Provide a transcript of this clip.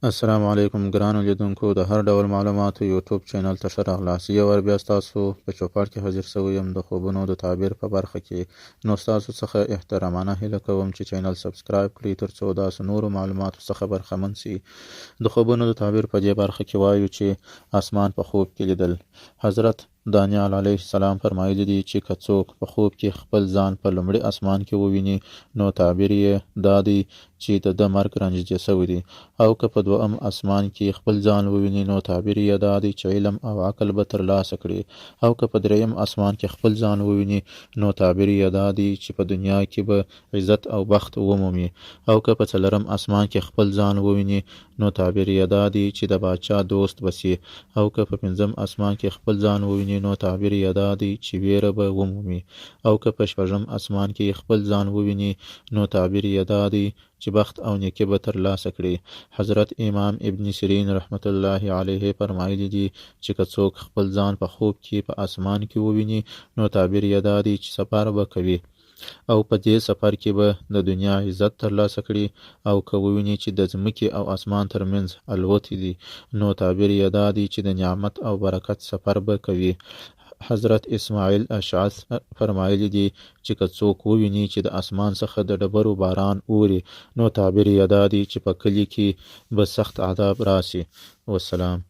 السلام علیکم ګرانو لیدونکو د هر ډول معلوماتو یوټیوب چینل ته ښه راغلاست. یو وار بیا ستاسو په چوپړ کې حاضر شوی یم د خوبونو د تعبیر په برخه کې. نو ستاسو څخه احترامانه هیله کوم چې چینل سبسکرایب کړئ ترڅو داسې نورو معلوماتو څخه برخمن سي. د خوبونو د تعبیر په دې برخه کې وایو چې اسمان په خوب کې لیدل. حضرت دانیال علیه السلام فرمایلی دي چې که څوک په خوب کې خپل ځان په لومړي اسمان کې وویني نو تعبیر یې دا دی چې د مرګ رنجیدې شوی دی، او که په دویم اسمان کې خپل ځان وویني نو تعبیر یې دا دی چې علم او عقل به ترلاسه کړي، او که په دریم اسمان کې خپل ځان وویني نو تعبیر یې دا دی چې په دنیا کې به عزت او بخت ومومي، او که په څلورم اسمان کې خپل ځان وویني نو تعبیر یې دا دی چې د باچا دوست بسي، او که په پنځم اسمان کې خپل ځان وویني نو تعبیر یې دا دی چې ویره به ومومي، او که په شپږم اسمان کې خپل ځان وویني نو تعبیر یې دا دی چې بخت او نیکي به ترلاسه کړي. حضرت امام ابن سیرین رحمت الله علیه فرمایلی دي چې که څوک خپل ځان په خوب کې په اسمان کې وویني نو تعبیر یې دا دی چې سفر به کوي، او په دې سفر کې به د دنیا عزت ترلاسه کړي، او که وویني چې د ځمکې او اسمان ترمنځ الوتې دي نو تعبیر یې دا دی چې د نعمت او برکت سفر به کوي. حضرت اسماعیل اشعث فرمایلی دي چې که څوک وویني چې د اسمان څخه د ډبرو باران اوري نو تعبیر یې دا دی چې په کلي کې به سخت عذاب راسي. والسلام.